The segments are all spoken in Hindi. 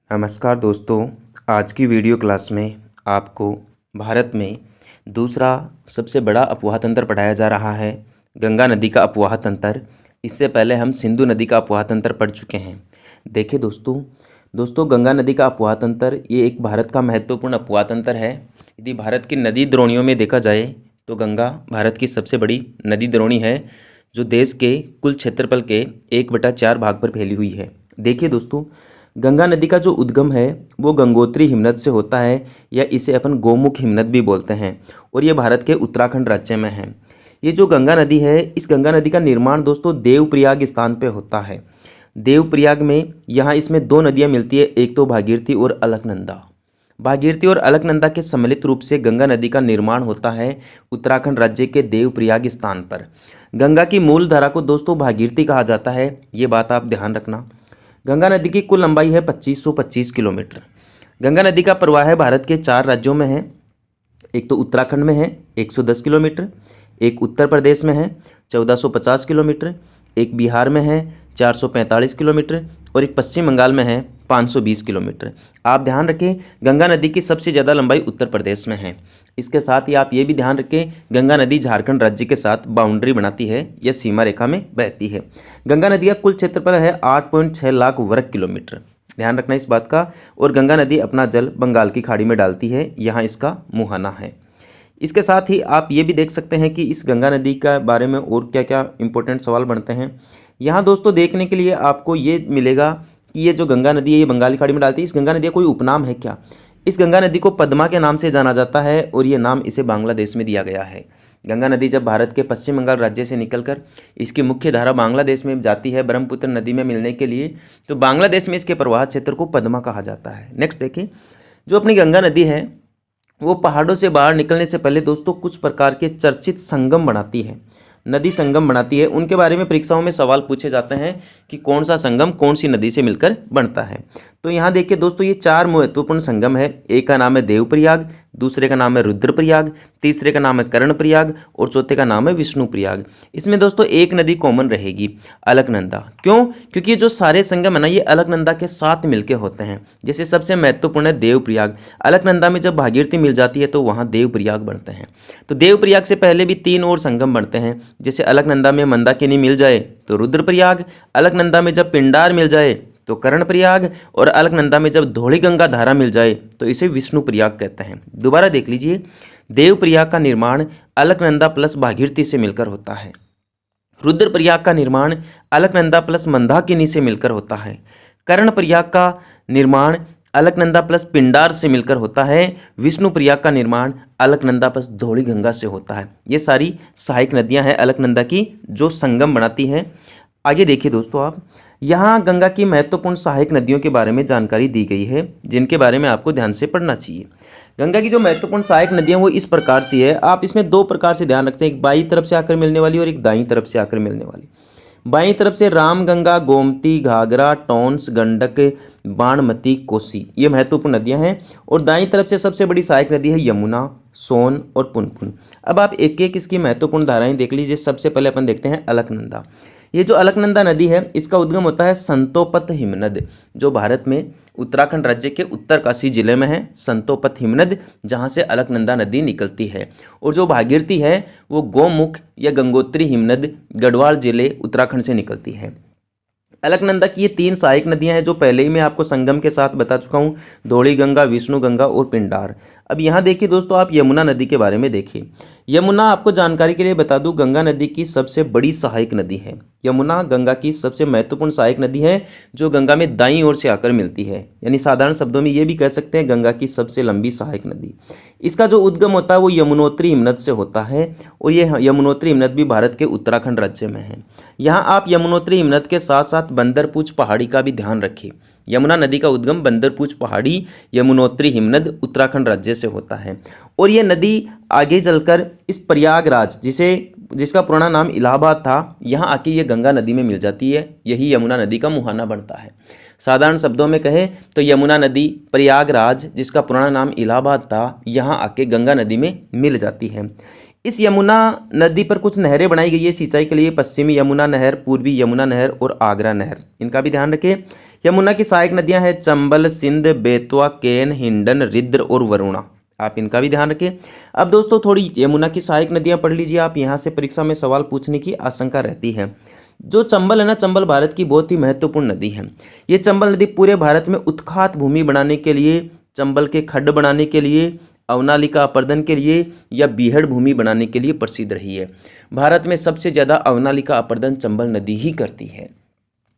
नमस्कार दोस्तों, आज की वीडियो क्लास में आपको भारत में दूसरा सबसे बड़ा अपवाह तंत्र पढ़ाया जा रहा है, गंगा नदी का अपवाह तंत्र। इससे पहले हम सिंधु नदी का अपवाह तंत्र पढ़ चुके हैं। देखिए दोस्तों गंगा नदी का अपवाह तंत्र ये एक भारत का महत्वपूर्ण अपवाह तंत्र है। यदि भारत की नदी द्रोणियों में देखा जाए तो गंगा भारत की सबसे बड़ी नदी द्रोणी है, जो देश के कुल क्षेत्रफल के 1/4 भाग पर फैली हुई है। देखिए दोस्तों, गंगा नदी का जो उद्गम है वो गंगोत्री हिमनद से होता है, या इसे अपन गोमुख हिमनद भी बोलते हैं, और ये भारत के उत्तराखंड राज्य में है। ये जो गंगा नदी है, इस गंगा नदी का निर्माण दोस्तों देवप्रयाग स्थान पे होता है। देवप्रयाग में यहाँ इसमें दो नदियाँ मिलती है, एक तो भागीरथी और अलकनंदा। भागीरथी और अलकनंदा के सम्मिलित रूप से गंगा नदी का निर्माण होता है उत्तराखंड राज्य के देवप्रयाग स्थान पर। गंगा की मूल धारा को दोस्तों भागीरथी कहा जाता है, ये बात आप ध्यान रखना। गंगा नदी की कुल लंबाई है 2525 किलोमीटर। गंगा नदी का प्रवाह भारत के 4 राज्यों में है। एक तो उत्तराखंड में है 110 किलोमीटर, एक उत्तर प्रदेश में है 1450 किलोमीटर, एक बिहार में है 445 किलोमीटर और एक पश्चिम बंगाल में है 520 किलोमीटर। आप ध्यान रखें, गंगा नदी की सबसे ज़्यादा लंबाई उत्तर प्रदेश में है। इसके साथ ही आप ये भी ध्यान रखें, गंगा नदी झारखंड राज्य के साथ बाउंड्री बनाती है, यह सीमा रेखा में बहती है। गंगा नदी का कुल क्षेत्रफल है 8.6 लाख वर्ग किलोमीटर। ध्यान रखना इस बात का। और गंगा नदी अपना जल बंगाल की खाड़ी में डालती है, यहाँ इसका मुहाना है। इसके साथ ही आप ये भी देख सकते हैं कि इस गंगा नदी का बारे में और क्या क्या इंपॉर्टेंट सवाल बनते हैं। यहाँ दोस्तों देखने के लिए आपको ये मिलेगा कि ये जो गंगा नदी है ये बंगाली खाड़ी में डालती है। इस गंगा नदी का कोई उपनाम है क्या? इस गंगा नदी को पद्मा के नाम से जाना जाता है, और ये नाम इसे बांग्लादेश में दिया गया है। गंगा नदी जब भारत के पश्चिम बंगाल राज्य से निकलकर इसकी मुख्य धारा बांग्लादेश में जाती है ब्रह्मपुत्र नदी में मिलने के लिए, तो बांग्लादेश में इसके प्रवाह क्षेत्र को पद्मा कहा जाता है। नेक्स्ट देखिए, जो अपनी गंगा नदी है वो पहाड़ों से बाहर निकलने से पहले दोस्तों कुछ प्रकार के चर्चित संगम बनाती है, नदी संगम बनाती है। उनके बारे में परीक्षाओं में सवाल पूछे जाते हैं कि कौन सा संगम कौन सी नदी से मिलकर बनता है। तो यहाँ देखिए दोस्तों, ये 4 महत्वपूर्ण संगम है। एक का नाम है देवप्रयाग, दूसरे का नाम है रुद्रप्रयाग, तीसरे का नाम है कर्णप्रयाग और चौथे का नाम है विष्णुप्रयाग। इसमें दोस्तों एक नदी कॉमन रहेगी, अलकनंदा। क्यों? क्योंकि ये जो सारे संगम है ना, ये अलकनंदा के साथ मिलके होते हैं। जैसे सबसे महत्वपूर्ण है देवप्रयाग। अलकनंदा में जब भागीरथी मिल जाती है तो वहाँ देवप्रयाग बनते हैं। तो देवप्रयाग से पहले भी 3 और संगम बनते हैं। जैसे अलकनंदा में मंदाकिनी मिल जाए तो रुद्रप्रयाग, अलकनंदा में जब पिंडार मिल जाए तो कर्णप्रयाग, और अलकनंदा में जब धौली गंगा धारा मिल जाए तो इसे विष्णुप्रयाग कहते हैं। दोबारा देख लीजिए, देवप्रयाग का निर्माण अलकनंदा प्लस भागीरथी से मिलकर होता है। रुद्रप्रयाग का निर्माण अलकनंदा प्लस मंदाकिनी से मिलकर होता है। कर्णप्रयाग का निर्माण अलकनंदा प्लस पिंडार से मिलकर होता है। विष्णुप्रयाग का निर्माण अलकनंदा प्लस धौली गंगा से होता है। ये सारी सहायक नदियां हैं अलकनंदा की, जो संगम बनाती हैं। आगे देखिए दोस्तों, आप यहाँ गंगा की महत्वपूर्ण सहायक नदियों के बारे में जानकारी दी गई है, जिनके बारे में आपको ध्यान से पढ़ना चाहिए। गंगा की जो महत्वपूर्ण सहायक नदियाँ वो इस प्रकार से है। आप इसमें 2 प्रकार से ध्यान रखते हैं, एक बाईं तरफ से आकर मिलने वाली और एक दाईं तरफ से आकर मिलने वाली। बाईं तरफ से रामगंगा, गोमती, घाघरा, टोंस, गंडक, बाणमती, कोसी, ये महत्वपूर्ण नदियां हैं। और दाईं तरफ से सबसे बड़ी सहायक नदी है यमुना, सोन और पुनपुन। अब आप एक एक इसकी महत्वपूर्ण धाराएं देख लीजिए। सबसे पहले अपन देखते हैं अलकनंदा। ये जो अलकनंदा नदी है इसका उद्गम होता है संतोपत हिमनद, जो भारत में उत्तराखंड राज्य के उत्तरकाशी जिले में है। संतोपत हिमनद, जहाँ से अलकनंदा नदी निकलती है। और जो भागीरथी है वो गोमुख या गंगोत्री हिमनद गढ़वाल जिले उत्तराखंड से निकलती है। अलकनंदा की ये 3 सहायक नदियां हैं, जो पहले ही मैं आपको संगम के साथ बता चुका हूँ, धौली गंगा, विष्णु गंगा और पिंडार। अब यहाँ देखिए दोस्तों, आप यमुना नदी के बारे में देखिए। यमुना, आपको जानकारी के लिए बता दूं, गंगा नदी की सबसे बड़ी सहायक नदी है। यमुना गंगा की सबसे महत्वपूर्ण सहायक नदी है, जो गंगा में दाईं ओर से आकर मिलती है। यानी साधारण शब्दों में ये भी कह सकते हैं गंगा की सबसे लंबी सहायक नदी। इसका जो उद्गम होता है वो यमुनोत्री हिमनद से होता है, और ये यमुनोत्री हिमनद भी भारत के उत्तराखंड राज्य में है। यहाँ आप यमुनोत्री हिमनद के साथ साथ बंदरपूछ पहाड़ी का भी ध्यान रखिए। यमुना नदी का उद्गम बंदरपूछ पहाड़ी, यमुनोत्री हिमनद उत्तराखंड राज्य से होता है। और ये नदी आगे चलकर इस प्रयागराज, जिसका पुराना नाम इलाहाबाद था, यहाँ आके ये गंगा नदी में मिल जाती है। यही यमुना नदी का मुहाना बनता है। साधारण शब्दों में कहें तो यमुना नदी प्रयागराज, जिसका पुराना नाम इलाहाबाद था, यहाँ आके गंगा नदी में मिल जाती है। इस यमुना नदी पर कुछ नहरें बनाई गई है सिंचाई के लिए। पश्चिमी यमुना नहर, पूर्वी यमुना नहर और आगरा नहर, इनका भी ध्यान रखें। यमुना की सहायक नदियां हैं चंबल, सिंध, बेतवा, केन, हिंडन, रिद्र और वरुणा। आप इनका भी ध्यान रखें। अब दोस्तों थोड़ी यमुना की सहायक नदियां पढ़ लीजिए आप, यहाँ से परीक्षा में सवाल पूछने की आशंका रहती है। जो चंबल है ना, चंबल भारत की बहुत ही महत्वपूर्ण नदी है। ये चंबल नदी पूरे भारत में उत्खात भूमि बनाने के लिए, चंबल के खड्ड बनाने के लिए, अवनालिका अपर्दन के लिए या बीहड़ भूमि बनाने के लिए प्रसिद्ध रही है। भारत में सबसे ज़्यादा अवनालिका अपर्दन चंबल नदी ही करती है।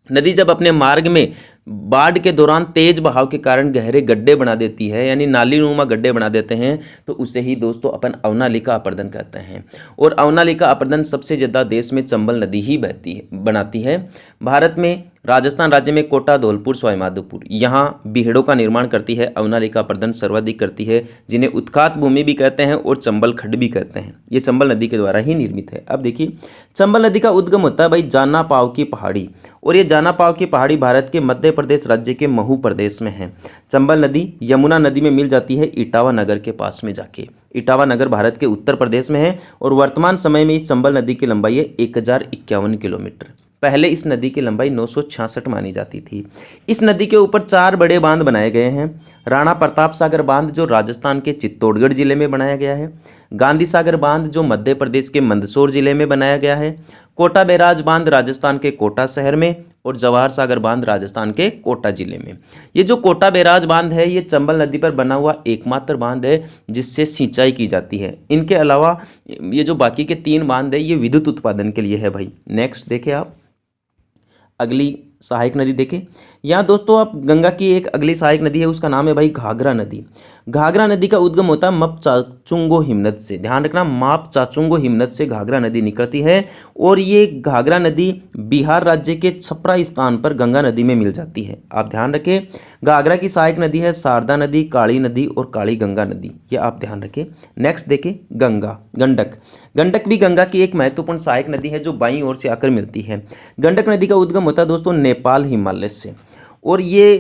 नदी जब अपने मार्ग में बाढ़ के दौरान तेज बहाव के कारण गहरे गड्ढे बना देती है, यानी नालीनुमा गड्ढे बना देते हैं, तो उसे ही दोस्तों अपन अवनालिका अपर्दन कहते हैं। और अवनालिका अपर्दन सबसे ज़्यादा देश में चंबल नदी ही बहती है बनाती है। भारत में राजस्थान राज्य में कोटा, धौलपुर, सवाईमाधोपुर यहाँ बीहड़ों का निर्माण करती है अवनालिका अपर्दन सर्वाधिक करती है, जिन्हें उत्खात भूमि भी कहते हैं और चंबल खड्ड भी कहते हैं। ये चंबल नदी के द्वारा ही निर्मित है। अब देखिए चंबल नदी का उद्गम होता है भाई जाना पाव की पहाड़ी, और ये जाना पाव की पहाड़ी भारत के मध्य प्रदेश राज्य के महू प्रदेश में है। चंबल नदी यमुना नदी में मिल जाती है इटावा नगर के पास में जाके। इटावा नगर भारत के उत्तर प्रदेश में है और वर्तमान समय में इस चंबल नदी की लंबाई है 1051 किलोमीटर। पहले इस नदी की लंबाई 966 मानी जाती थी। इस नदी के ऊपर 4 बड़े बांध बनाए गए हैं। राणा प्रताप सागर बांध जो राजस्थान के चित्तौड़गढ़ जिले में बनाया गया है, गांधी सागर बांध जो मध्य प्रदेश के मंदसौर जिले में बनाया गया है, कोटा बैराज बांध राजस्थान के कोटा शहर में, और जवाहर सागर बांध राजस्थान के कोटा जिले में। ये जो कोटा बैराज बांध है ये चंबल नदी पर बना हुआ एकमात्र बांध है जिससे सिंचाई की जाती है। इनके अलावा ये जो बाकी के 3 बांध है ये विद्युत उत्पादन के लिए है भाई। नेक्स्ट देखें आप, अगली सहायक नदी देखें। यहाँ दोस्तों आप गंगा की एक अगली सहायक नदी है, उसका नाम है भाई घाघरा नदी। घाघरा नदी का उद्गम होता है मप चाचुंगो हिमनद से। ध्यान रखना, माप चाचुंगो हिमनद से घाघरा नदी निकलती है और ये घाघरा नदी बिहार राज्य के छपरा स्थान पर गंगा नदी में मिल जाती है। आप ध्यान रखें, घाघरा की सहायक नदी है शारदा नदी, काली नदी और काली गंगा नदी, ये आप ध्यान रखें। नेक्स्ट देखें गंगा, गंडक। गंडक भी गंगा की एक महत्वपूर्ण सहायक नदी है जो बाईं ओर से आकर मिलती है। गंडक नदी का उद्गम होता है दोस्तों नेपाल हिमालय से, और ये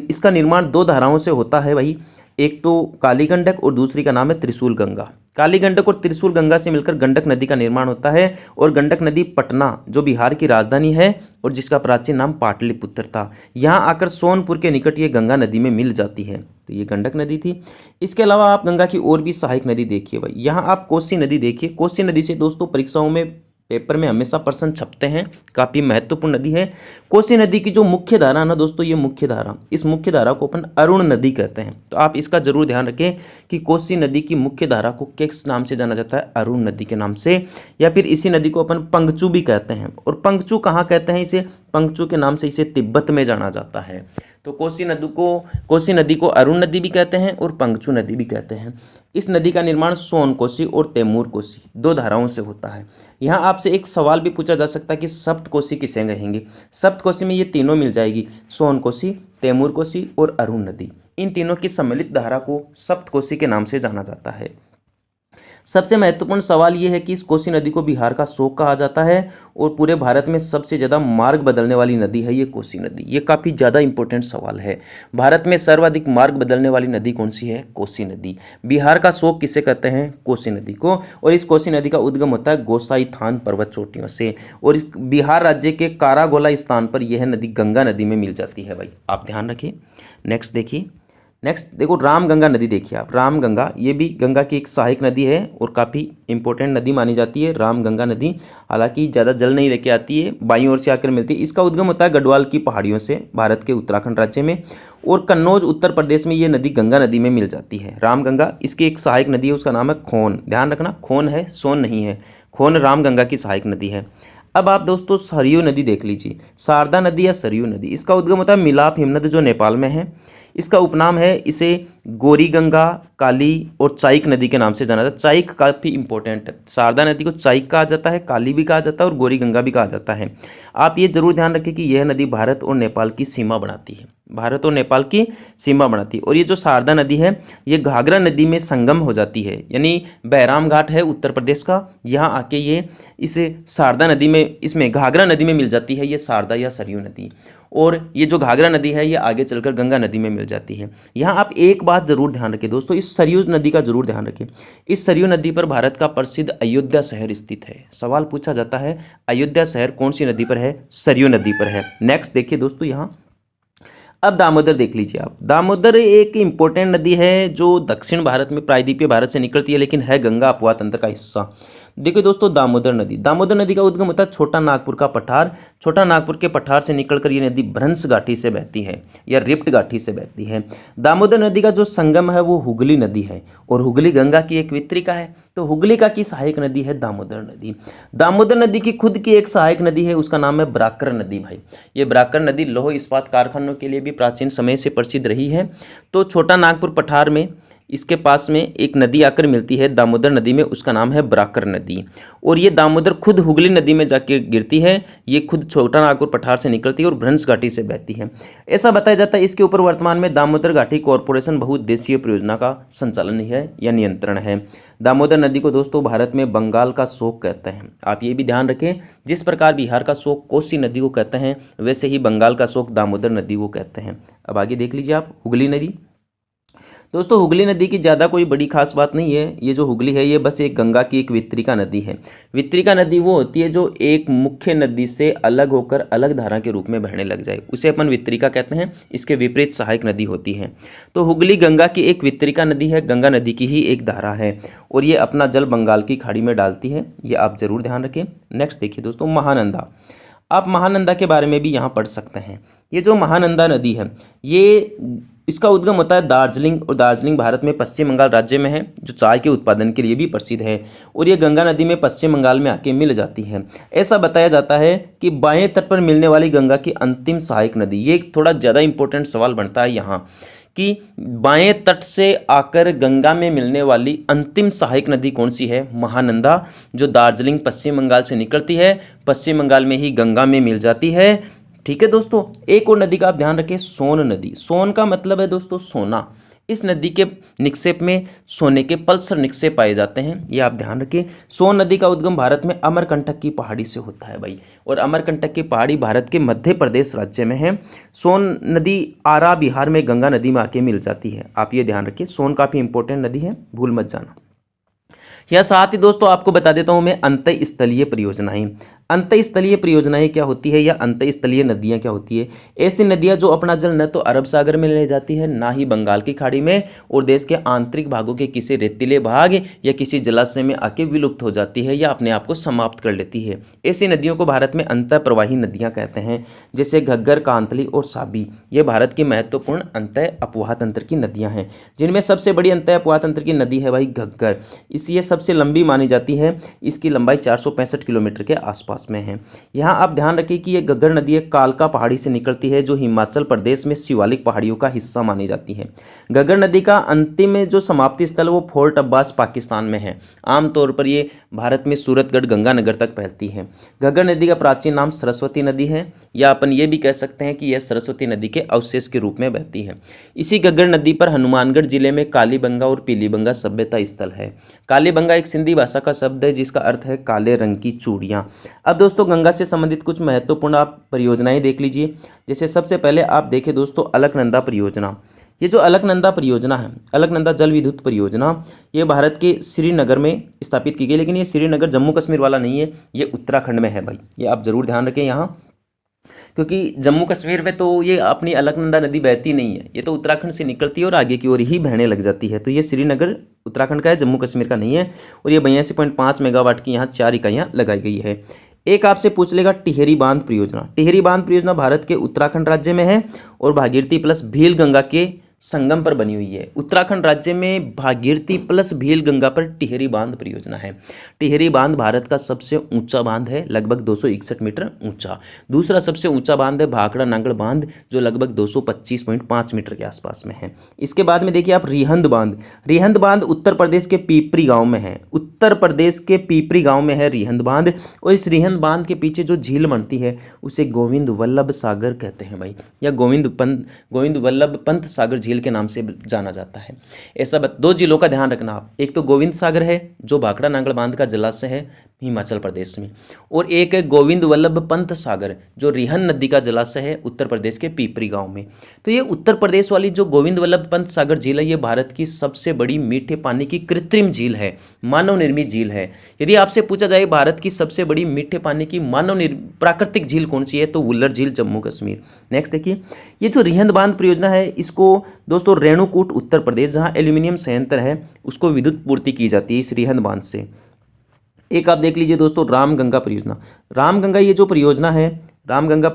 इसका निर्माण 2 धाराओं से होता है भाई। एक तो काली गंडक और दूसरी का नाम है त्रिशूल गंगा। काली गंडक और त्रिशूल गंगा से मिलकर गंडक नदी का निर्माण होता है, और गंडक नदी पटना जो बिहार की राजधानी है और जिसका प्राचीन नाम पाटलिपुत्र था, यहाँ आकर सोनपुर के निकट ये गंगा नदी में मिल जाती है। तो ये गंडक नदी थी। इसके अलावा आप गंगा की और भी सहायक नदी देखिए भाई। यहाँ आप कोसी नदी देखिए। कोसी नदी से दोस्तों परीक्षाओं में पेपर में हमेशा प्रश्न छपते हैं, काफ़ी महत्वपूर्ण नदी है। कोसी नदी की जो मुख्य धारा ना दोस्तों, ये मुख्य धारा, इस मुख्य धारा को अपन अरुण नदी कहते हैं। तो आप इसका जरूर ध्यान रखें कि कोसी नदी की मुख्य धारा को किस नाम से जाना जाता है, अरुण नदी के नाम से, या फिर इसी नदी को अपन पंगचू भी कहते हैं। और पंगचू कहाँ कहते हैं इसे, पंगचू के नाम से इसे तिब्बत में जाना जाता है। तो कोसी नदी को अरुण नदी भी कहते हैं और पंगचू नदी भी कहते हैं। इस नदी का निर्माण सोन कोसी और तैमूर कोसी 2 धाराओं से होता है। यहाँ आपसे एक सवाल भी पूछा जा सकता है कि सप्त कोसी किसे कहेंगे। सप्त कोसी में ये तीनों मिल जाएगी, सोन कोसी, तैमूर कोसी और अरुण नदी। इन तीनों की सम्मिलित धारा को सप्त कोसी के नाम से जाना जाता है। सबसे महत्वपूर्ण सवाल यह है कि इस कोसी नदी को बिहार का शोक कहा जाता है, और पूरे भारत में सबसे ज़्यादा मार्ग बदलने वाली नदी है ये कोसी नदी। ये काफ़ी ज़्यादा इंपॉर्टेंट सवाल है। भारत में सर्वाधिक मार्ग बदलने वाली नदी कौन सी है, कोसी नदी। बिहार का शोक किसे कहते हैं, कोसी नदी को। और इस कोसी नदी का उद्गम होता है गोसाईथान पर्वत चोटियों से, और बिहार राज्य के कारागोला स्थान पर यह नदी गंगा नदी में मिल जाती है भाई। आप ध्यान रखिए। नेक्स्ट देखिए, नेक्स्ट देखो रामगंगा नदी देखिए आप। रामगंगा ये भी गंगा की एक सहायक नदी है और काफ़ी इंपॉर्टेंट नदी मानी जाती है रामगंगा नदी। हालांकि ज़्यादा जल नहीं लेके आती है, बाईं ओर से आकर मिलती है। इसका उद्गम होता है गढ़वाल की पहाड़ियों से, भारत के उत्तराखंड राज्य में, और कन्नौज उत्तर प्रदेश में ये नदी गंगा नदी में मिल जाती है। रामगंगा इसकी एक सहायक नदी है, उसका नाम है खोन। ध्यान रखना, खोन है, सोन नहीं है। खोन रामगंगा की सहायक नदी है। अब आप दोस्तों सरयू नदी देख लीजिए, शारदा नदी या सरयू नदी। इसका उद्गम होता है मिलाप हिमनद जो नेपाल में है। इसका उपनाम है, इसे गोरी गंगा, काली और चाइक नदी के नाम से जाना जाता है। चाइक काफ़ी इंपॉर्टेंट है। शारदा नदी को चाइक कहा जाता है, काली भी कहा जाता है और गोरी गंगा भी कहा जाता है। आप ये जरूर ध्यान रखें कि यह नदी भारत और नेपाल की सीमा बनाती है, भारत और नेपाल की सीमा बनाती है। और ये जो शारदा नदी है ये घाघरा नदी में संगम हो जाती है, यानी बहराम घाट है उत्तर प्रदेश का, यहाँ आके ये इसे शारदा नदी में, इसमें घाघरा नदी में मिल जाती है ये शारदा या सरयू नदी। और ये जो घाघरा नदी है ये आगे चलकर गंगा नदी में मिल जाती है। यहाँ आप एक बात जरूर ध्यान रखें दोस्तों, इस सरयू नदी का जरूर ध्यान रखें। इस सरयू नदी पर भारत का प्रसिद्ध अयोध्या शहर स्थित है। सवाल पूछा जाता है अयोध्या शहर कौन सी नदी पर है, सरयू नदी पर है। नेक्स्ट देखिए दोस्तों, यहाँ अब दामोदर देख लीजिए आप। दामोदर एक इम्पोर्टेंट नदी है जो दक्षिण भारत में प्रायद्वीपीय भारत से निकलती है, लेकिन है गंगा अपवाह तंत्र का हिस्सा। देखिए दोस्तों, दामोदर नदी का उद्गम होता है छोटा नागपुर का पठार। छोटा नागपुर के पठार से निकलकर ये नदी भ्रंश घाटी से बहती है या रिफ्ट घाटी से बहती है। दामोदर नदी का जो संगम है वो हुगली नदी है, और हुगली गंगा की एक वितरिका है, तो हुगली का की सहायक नदी है दामोदर नदी। दामोदर नदी की खुद की एक सहायक नदी है, उसका नाम है ब्राकर नदी। भाई ये ब्राकर नदी लौह इस्पात कारखानों के लिए भी प्राचीन समय से प्रसिद्ध रही है। तो छोटा नागपुर पठार में इसके पास में एक नदी आकर मिलती है दामोदर नदी में, उसका नाम है ब्राकर नदी। और ये दामोदर खुद हुगली नदी में जाके गिरती है, ये खुद छोटा नागपुर पठार से निकलती है और भ्रंश घाटी से बहती है। ऐसा बताया जाता है इसके ऊपर वर्तमान में दामोदर घाटी कॉरपोरेशन बहुउद्देशीय परियोजना का संचालन है या नियंत्रण है। दामोदर नदी को दोस्तों भारत में बंगाल का शोक कहते हैं। आप ये भी ध्यान रखें, जिस प्रकार बिहार का शोक कोसी नदी को कहते हैं, वैसे ही बंगाल का शोक दामोदर नदी को कहते हैं। अब आगे देख लीजिए आप, हुगली नदी। दोस्तों हुगली नदी की ज़्यादा कोई बड़ी खास बात नहीं है। ये जो हुगली है ये बस एक गंगा की एक वितरिका नदी है। वितरिका नदी वो होती है जो एक मुख्य नदी से अलग होकर अलग धारा के रूप में बहने लग जाए, उसे अपन वितरिका कहते हैं। इसके विपरीत सहायक नदी होती है। तो हुगली गंगा की एक वितरिका नदी है, गंगा नदी की ही एक धारा है, और ये अपना जल बंगाल की खाड़ी में डालती है, ये आप जरूर ध्यान रखें। नेक्स्ट देखिए दोस्तों, महानंदा। आप महानंदा के बारे में भी यहाँ पढ़ सकते हैं। ये जो महानंदा नदी है ये इसका उद्गम होता है दार्जिलिंग, और दार्जिलिंग भारत में पश्चिम बंगाल राज्य में है, जो चाय के उत्पादन के लिए भी प्रसिद्ध है। और ये गंगा नदी में पश्चिम बंगाल में आके मिल जाती है। ऐसा बताया जाता है कि बाएं तट पर मिलने वाली गंगा की अंतिम सहायक नदी, ये एक थोड़ा ज़्यादा इंपॉर्टेंट सवाल बनता है यहाँ कि बाएं तट से आकर गंगा में मिलने वाली अंतिम सहायक नदी कौन सी है? महानंदा, जो दार्जिलिंग पश्चिम बंगाल से निकलती है, पश्चिम बंगाल में ही गंगा में मिल जाती है। ठीक है दोस्तों, एक और नदी का आप ध्यान रखें, सोन नदी। सोन का मतलब है दोस्तों सोना। इस नदी के निक्षेप में सोने के पल्सर निक्षेप पाए जाते हैं, ये आप ध्यान रखें। सोन नदी का उद्गम भारत में अमरकंटक की पहाड़ी से होता है भाई, और अमरकंटक की पहाड़ी भारत के मध्य प्रदेश राज्य में है। सोन नदी आरा बिहार में गंगा नदी में आके मिल जाती है, आप ये ध्यान रखिए। सोन काफ़ी इंपॉर्टेंट नदी है, भूल मत जाना। यह साथ ही दोस्तों आपको बता देता हूं मैं अंतः स्थलीय परियोजनाएं। अंतः स्थलीय परियोजनाएं क्या होती है या अंतः स्थलीय नदियां क्या होती है? ऐसी नदियां जो अपना जल न तो अरब सागर में ले जाती है, ना ही बंगाल की खाड़ी में, और देश के आंतरिक भागों के किसी रेतीले भाग या किसी जलाशय में आके विलुप्त हो जाती है या अपने आप को समाप्त कर लेती है। ऐसी नदियों को भारत में अंतः प्रवाही नदियां कहते हैं, जैसे घग्गर, कांतली और साबी। ये भारत की महत्वपूर्ण अंतः अपवाह तंत्र की नदियां हैं, जिनमें सबसे बड़ी अंतः अपवाह तंत्र की नदी है भाई घग्गर। ये सबसे लंबी मानी जाती है, इसकी लंबाई 465 किलोमीटर के आसपास में है। यहाँ आप ध्यान रखिए कि ये घग्गर नदी कालका पहाड़ी से निकलती है, जो हिमाचल प्रदेश में शिवालिक पहाड़ियों का हिस्सा मानी जाती है। घग्गर नदी का अंतिम जो समाप्ति स्थल वो फोर्ट अब्बास पाकिस्तान में है। आमतौर पर ये भारत में सूरतगढ़ गंगानगर तक फैलती है। घग्गर नदी का प्राचीन नाम सरस्वती नदी है, या अपन ये भी कह सकते हैं कि यह सरस्वती नदी के अवशेष के रूप में बहती है। इसी घग्गर नदी पर हनुमानगढ़ जिले में कालीबंगा और पीलीबंगा सभ्यता स्थल है। कालीबंगा एक सिंधी भाषा का शब्द है जिसका अर्थ है काले रंग की चूड़ियाँ। अब दोस्तों गंगा से संबंधित कुछ महत्वपूर्ण आप परियोजनाएं देख लीजिए। जैसे सबसे पहले आप देखें दोस्तों अलकनंदा परियोजना। ये जो अलकनंदा परियोजना है, अलकनंदा जल विद्युत परियोजना, ये भारत के श्रीनगर में स्थापित की गई, लेकिन ये श्रीनगर जम्मू कश्मीर वाला नहीं है, ये उत्तराखंड में है भाई, ये आप जरूर ध्यान रखें यहाँ, क्योंकि जम्मू कश्मीर में तो ये अपनी अलकनंदा नदी बहती नहीं है, ये तो उत्तराखंड से निकलती है और आगे की ओर ही बहने लग जाती है। तो ये श्रीनगर उत्तराखंड का है, जम्मू कश्मीर का नहीं है। और ये 82.5 मेगावाट की यहाँ 4 इकाइयाँ लगाई गई है। एक आपसे पूछ लेगा टिहरी बांध परियोजना। टिहरी बांध परियोजना भारत के उत्तराखंड राज्य में है और भागीरथी प्लस भील गंगा के संगम पर बनी हुई है। उत्तराखंड राज्य में भागीरथी प्लस भील गंगा पर टिहरी बांध परियोजना है। टिहरी बांध भारत का सबसे ऊंचा बांध है, लगभग 261 मीटर ऊंचा। दूसरा सबसे ऊंचा बांध है भाखड़ा नांगल बांध, जो लगभग 225.5 मीटर के आसपास में है। इसके बाद में देखिए आप रिहंद बांध। रिहंद बांध उत्तर प्रदेश के पीपरी गाँव में है, उत्तर प्रदेश के पीपरी गाँव में है रिहंद बांध। और इस रिहंद बांध के पीछे जो झील बनती है उसे गोविंद वल्लभ सागर कहते हैं भाई, या गोविंद वल्लभ पंत सागर झील के नाम से जाना जाता है। ऐसा 2 जिलों का ध्यान रखना आप, एक तो गोविंद सागर है जो भाखड़ा नांगल बांध का जलाशय है हिमाचल प्रदेश में। और एक है गोविंद वल्लभ पंत सागर जो रिहन नदी का जलाशय है उत्तर प्रदेश के पीपरी गांव में। तो ये उत्तर प्रदेश वाली जो गोविंद वल्लभ पंत सागर झील है ये भारत की सबसे बड़ी मीठे पानी की कृत्रिम झील है, मानव निर्मित झील है। यदि आपसे पूछा जाए भारत की सबसे बड़ी मीठे पानी की प्राकृतिक झील कौन सी है तो वुल्लर झील जम्मू कश्मीर। नेक्स्ट देखिए, ये जो रिहंद बांध परियोजना है इसको दोस्तों रेणुकूट उत्तर प्रदेश जहाँ एल्यूमिनियम संयंत्र है उसको विद्युत पूर्ति की जाती है इस रिहंद बांध से। एक आप देख लीजिए दोस्तों रामगंगा परियोजना। रामगंगा ये जो परियोजना है रामगंगा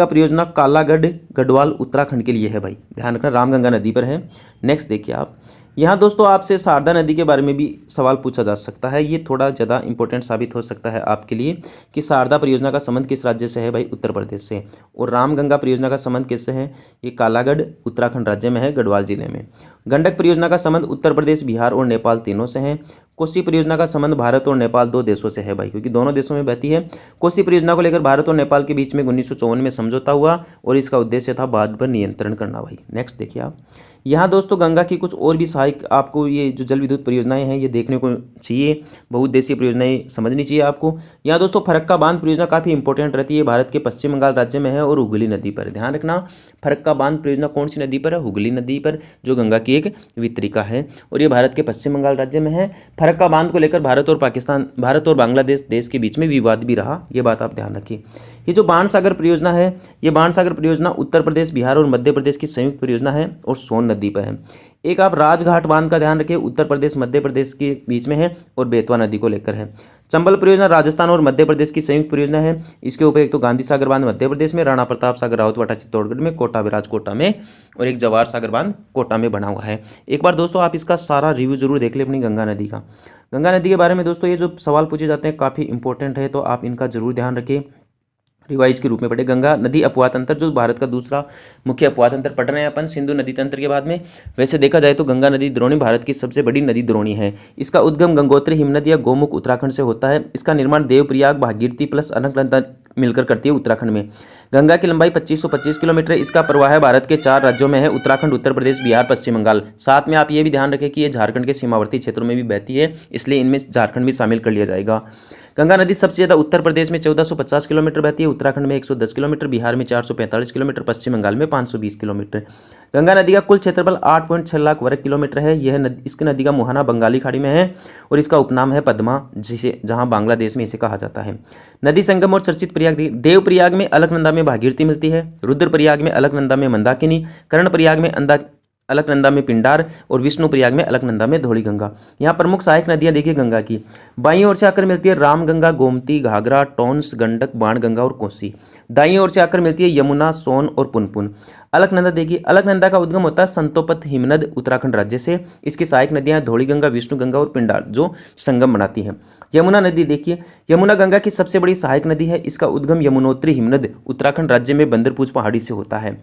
परियोजना कालागढ़ गढ़वाल उत्तराखंड के लिए है भाई, ध्यान रखना रामगंगा नदी पर है। नेक्स्ट देखिए आप, यहाँ दोस्तों आपसे शारदा नदी के बारे में भी सवाल पूछा जा सकता है, ये थोड़ा ज़्यादा इंपॉर्टेंट साबित हो सकता है आपके लिए कि शारदा परियोजना का संबंध किस राज्य से है भाई, उत्तर प्रदेश से। और रामगंगा परियोजना का संबंध किससे है, ये कालागढ़ उत्तराखंड राज्य में है, गढ़वाल जिले में। गंडक परियोजना का संबंध उत्तर प्रदेश, बिहार और नेपाल तीनों से है। कोसी परियोजना का संबंध भारत और नेपाल दो देशों से है भाई, क्योंकि दोनों देशों में बहती है। कोसी परियोजना को लेकर भारत और नेपाल के बीच में 1954 में समझौता हुआ और इसका उद्देश्य था बाढ़ पर नियंत्रण करना भाई। नेक्स्ट देखिए आप, यहाँ दोस्तों गंगा की कुछ और भी सहायक आपको ये जो जल विद्युत परियोजनाएं हैं ये देखने को चाहिए, बहुउद्देशीय परियोजनाएं समझनी चाहिए आपको। यहाँ दोस्तों फरक्का बांध परियोजना काफ़ी इंपॉर्टेंट रहती है, भारत के पश्चिम बंगाल राज्य में है और हुगली नदी पर। ध्यान रखना फरक्का बांध परियोजना कौन सी नदी पर है, हुगली नदी पर, जो गंगा की एक वितरिका है और ये भारत के पश्चिम बंगाल राज्य में है। फरक्का बांध को लेकर भारत और बांग्लादेश देश के बीच में विवाद भी रहा, ये बात आप ध्यान रखिए। ये जो बाणसागर परियोजना है ये बाणसागर परियोजना उत्तर प्रदेश, बिहार और मध्य प्रदेश की संयुक्त परियोजना है और सोन नदी पर है। एक आप राजघाट बांध का ध्यान रखिए, उत्तर प्रदेश मध्य प्रदेश के बीच में है और बेतवा नदी को लेकर है। चंबल परियोजना राजस्थान और मध्य प्रदेश की संयुक्त परियोजना है। इसके ऊपर एक तो गांधी सागर बांध मध्य प्रदेश में, राणा प्रताप सागर रावतवाटा चित्तौड़गढ़ में, कोटा विराज कोटा में और एक जवाहर सागर बांध कोटा में बना हुआ है। एक बार दोस्तों आप इसका सारा रिव्यू जरूर देख लें अपनी गंगा नदी का। गंगा नदी के बारे में दोस्तों ये जो सवाल पूछे जाते हैं काफ़ी इंपॉर्टेंट है, तो आप इनका जरूर ध्यान रखें, रिवाइज के रूप में पढ़े। गंगा नदी अपवाह तंत्र जो भारत का दूसरा मुख्य अपवाह तंत्र पढ़ रहे हैं अपन सिंधु नदी तंत्र के बाद में। वैसे देखा जाए तो गंगा नदी द्रोणी भारत की सबसे बड़ी नदी द्रोणी है। इसका उद्गम गंगोत्री हिमनद या गोमुख उत्तराखंड से होता है। इसका निर्माण देवप्रयाग, भागीरथी प्लस अलकनंदा मिलकर करती है उत्तराखंड में। गंगा की लंबाई 2525 किलोमीटर है। इसका प्रवाह भारत के 4 राज्यों में है, उत्तराखंड, उत्तर प्रदेश, बिहार, पश्चिम बंगाल। साथ में आप ये भी ध्यान रखें कि ये झारखंड के सीमावर्ती क्षेत्रों में भी बहती है, इसलिए इनमें झारखंड भी शामिल कर लिया जाएगा। गंगा नदी सबसे ज़्यादा उत्तर प्रदेश में 1450 किलोमीटर बहती है, उत्तराखंड में 110 किलोमीटर, बिहार में 445 किलोमीटर, पश्चिम बंगाल में 520 किलोमीटर। गंगा नदी का कुल क्षेत्रफल 8.6 लाख वर्ग किलोमीटर है। यह नदी, इसकी नदी का मुहाना बंगाली खाड़ी में है और इसका उपनाम है पद्मा, जिसे जहां बांग्लादेश में इसे कहा जाता है। नदी संगम और चर्चित प्रयाग, देवप्रयाग में अलकनंदा में भागीरथी मिलती है, रुद्रप्रयाग में अलकनंदा में मंदाकिनी, कर्णप्रयाग में अलकनंदा में पिंडार और विष्णुप्रयाग में अलकनंदा में धौलीगंगा। यहाँ प्रमुख सहायक नदियाँ देखिए गंगा की, बाईं ओर से आकर मिलती है रामगंगा, गोमती, घाघरा, टोंस, गंडक, बाणगंगा और कोसी। दाईं ओर से आकर मिलती है यमुना, सोन और पुनपुन। अलकनंदा देखिए, अलकनंदा का उद्गम होता है संतोपत हिमनद उत्तराखंड राज्य से। इसकी सहायक नदियाँ धौलीगंगा, विष्णुगंगा और पिंडार जो संगम बनाती हैं। यमुना नदी देखिए, यमुना गंगा की सबसे बड़ी सहायक नदी है। इसका उद्गम यमुनोत्री हिमनद उत्तराखंड राज्य में बंदरपूछ पहाड़ी से होता है।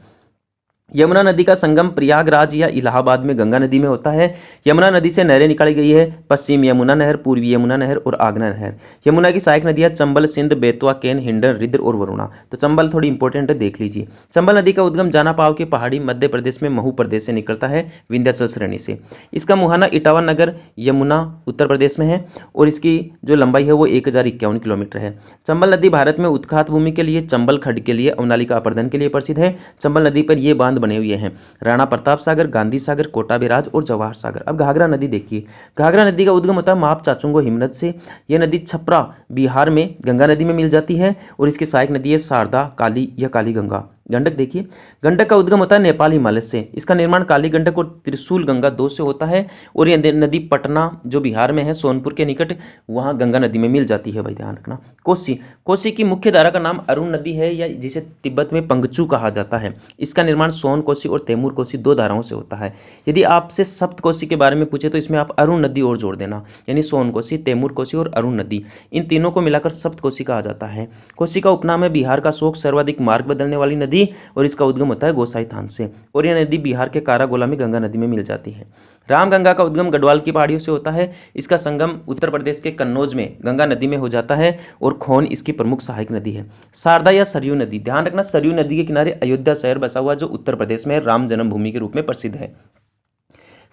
यमुना नदी का संगम प्रयागराज या इलाहाबाद में गंगा नदी में होता है। यमुना नदी से नहरें निकाली गई है, पश्चिम यमुना नहर, पूर्वी यमुना नहर और आगना नहर। यमुना की सहायक नदियाँ चंबल, सिंध, बेतवा, केन, हिंडन, रिद्र और वरुणा। तो चंबल थोड़ी इंपॉर्टेंट है, देख लीजिए। चंबल नदी का उद्गम जानापाव की पहाड़ी मध्य प्रदेश में महू प्रदेश से निकलता है, विंध्याचल श्रेणी से। इसका मुहाना इटावा नगर, यमुना उत्तर प्रदेश में है और इसकी जो लंबाई है वो 1051 किलोमीटर है। चंबल नदी भारत में उत्खात भूमि के लिए, चंबल खड्ड के लिए, अवनालिका अपर्दन के लिए प्रसिद्ध है। चंबल नदी पर ये बांध बने हुए हैं, राणा प्रताप सागर, गांधी सागर, कोटा बैराज और जवाहर सागर। अब घाघरा नदी देखिए, घाघरा नदी का उद्गम होता है माप चाचुंगो हिमनद से। यह नदी छपरा बिहार में गंगा नदी में मिल जाती है और इसकी सहायक नदी है शारदा, काली या काली गंगा। गंडक देखिए, गंडक का उद्गम होता है नेपाल हिमालय से। इसका निर्माण काली गंडक और त्रिशूल गंगा 2 से होता है और यह नदी पटना जो बिहार में है, सोनपुर के निकट, वहाँ गंगा नदी में मिल जाती है भाई, ध्यान रखना। कोसी, कोसी की मुख्य धारा का नाम अरुण नदी है या जिसे तिब्बत में पंगचू कहा जाता है। इसका निर्माण सोन कोसी और तैमूर कोसी 2 धाराओं से होता है। यदि आपसे सप्त कोसी के बारे में पूछे तो इसमें आप अरुण नदी और जोड़ देना, यानी सोन कोसी, तैमूर कोसी और अरुण नदी, इन तीनों को मिलाकर सप्त कोसी कहा जाता है। कोसी का उपनाम है बिहार का शोक, सर्वाधिक मार्ग बदलने वाली नदी और इसका उद्गम होता है गोसाई थान से और यह नदी बिहार के कारागोला में गंगा नदी में मिल जाती है। रामगंगा का उद्गम गढ़वाल की पहाड़ियों से होता है। इसका संगम उत्तर प्रदेश के कन्नौज में गंगा नदी में हो जाता है और खोन इसकी प्रमुख सहायक नदी है। शारदा या सरयू नदी, ध्यान रखना सरयू नदी के किनारे अयोध्या शहर बसा हुआ जो उत्तर प्रदेश में राम जन्मभूमि के रूप में प्रसिद्ध है।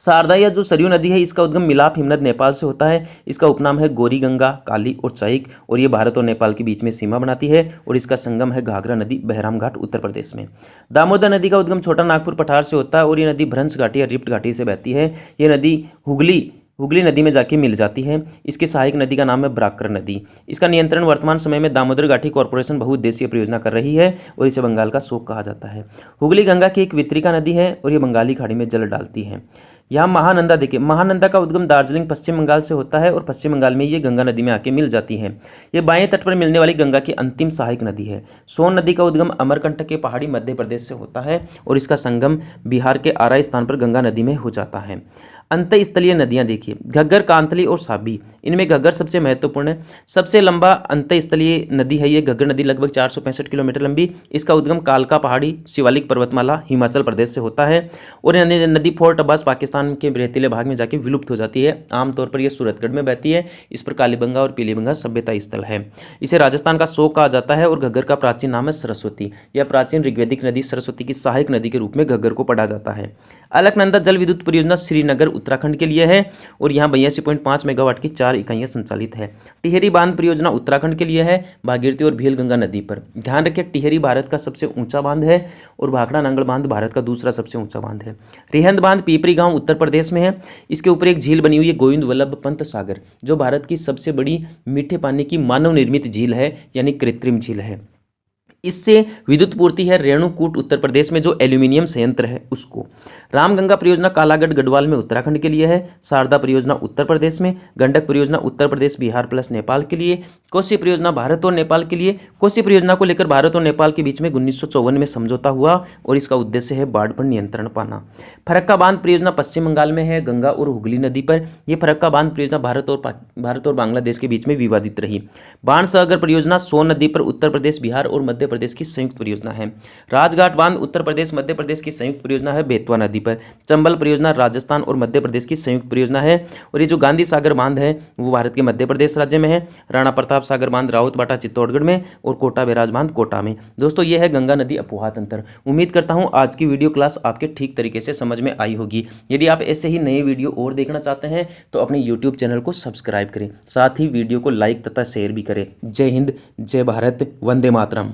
शारदा या जो सरयू नदी है इसका उद्गम मिलाप हिमनद नेपाल से होता है। इसका उपनाम है गौरी गंगा, काली और चैक, और ये भारत और नेपाल के बीच में सीमा बनाती है। और इसका संगम है घाघरा नदी, बहराम घाट, उत्तर प्रदेश में। दामोदर नदी का उद्गम छोटा नागपुर पठार से होता है और ये नदी भ्रंश घाटी या रिफ्ट घाटी से बहती है। ये नदी हुगली नदी में जाके मिल जाती है। इसकी सहायक नदी का नाम है ब्राकर नदी। इसका नियंत्रण वर्तमान समय में दामोदर घाटी कॉर्पोरेशन बहुउद्देशीय परियोजना कर रही है और इसे बंगाल का शोक कहा जाता है। हुगली गंगा की एक वितरिका नदी है और ये बंगाली खाड़ी में जल डालती है। यहाँ महानंदा देखिए, महानंदा का उद्गम दार्जिलिंग पश्चिम बंगाल से होता है और पश्चिम बंगाल में ये गंगा नदी में आके मिल जाती है। ये बाएं तट पर मिलने वाली गंगा की अंतिम सहायक नदी है। सोन नदी का उद्गम अमरकंटक के पहाड़ी मध्य प्रदेश से होता है और इसका संगम बिहार के आरा स्थान पर गंगा नदी में हो जाता है। अंतःस्थलीय नदियां देखिए, घग्गर, कांतली और साबी। इनमें घग्गर सबसे महत्वपूर्ण है। सबसे लंबा अंतःस्थलीय नदी है ये घग्गर नदी, लगभग 465 किलोमीटर लंबी। इसका उद्गम कालका पहाड़ी शिवालिक पर्वतमाला हिमाचल प्रदेश से होता है और यह नदी फोर्ट अब्बास पाकिस्तान के रेतीले भाग में जाके विलुप्त हो जाती है। आमतौर पर यह सूरतगढ़ में बहती है। इस पर कालीबंगा और पीलीबंगा सभ्यता स्थल है। इसे राजस्थान का शोक कहा जाता है और घग्गर का प्राचीन नाम है सरस्वती। यह प्राचीन ऋग्वैदिक नदी सरस्वती की सहायक नदी के रूप में घग्गर को पढ़ा जाता है। अलकनंदा जल विद्युत परियोजना श्रीनगर उत्तराखंड के लिए है और यहाँ 82.5 मेगावाट की 4 इकाइयाँ संचालित है। टिहरी बांध परियोजना उत्तराखंड के लिए है, भागीरथी और भील गंगा नदी पर। ध्यान रखिए, टिहरी भारत का सबसे ऊंचा बांध है और भाखड़ा नांगल बांध भारत का दूसरा सबसे ऊंचा बांध है। रिहंद बांध पीपरी गांव उत्तर प्रदेश में है। इसके ऊपर एक झील बनी हुई है, गोविंद वल्लभ पंत सागर, जो भारत की सबसे बड़ी मीठे पानी की मानव निर्मित झील है, यानी कृत्रिम झील है। इससे विद्युत पूर्ति है रेणुकूट उत्तर प्रदेश में जो एल्यूमिनियम संयंत्र है उसको। रामगंगा परियोजना कालागढ़ गढ़वाल में उत्तराखंड के लिए है। शारदा परियोजना उत्तर प्रदेश में। गंडक परियोजना उत्तर प्रदेश बिहार प्लस नेपाल के लिए। कोसी परियोजना भारत और नेपाल के लिए। कोसी परियोजना को लेकर भारत और नेपाल के बीच में 1954 में समझौता हुआ और इसका उद्देश्य है बाढ़ पर नियंत्रण पाना। फरक्का बांध परियोजना पश्चिम बंगाल में है, गंगा और हुगली नदी पर। यह फरक्का बांध परियोजना भारत और बांग्लादेश के बीच में विवादित रही। बाणसागर परियोजना सोन नदी पर उत्तर प्रदेश बिहार और मध्य प्रदेश की संयुक्त परियोजना है। राजघाट बांध उत्तर प्रदेश मध्य प्रदेश की संयुक्त परियोजना है बेतवा नदी पर। चंबल परियोजना राजस्थान और मध्य प्रदेश की संयुक्त परियोजना है और ये जो गांधी सागर बांध है वो भारत के मध्य प्रदेश राज्य में है। राणा प्रताप सागर बांध राउतबाटा चित्तौड़गढ़ में और कोटा बैराज बांध कोटा में। दोस्तों ये है गंगा नदी अपुहा तंत्र। उम्मीद करता हूँ आज की वीडियो क्लास आपके ठीक तरीके से समझ में आई होगी। यदि आप ऐसे ही नए वीडियो और देखना चाहते हैं तो अपने यूट्यूब चैनल को सब्सक्राइब करें, साथ ही वीडियो को लाइक तथा शेयर भी करें। जय हिंद, जय भारत, वंदे मातरम।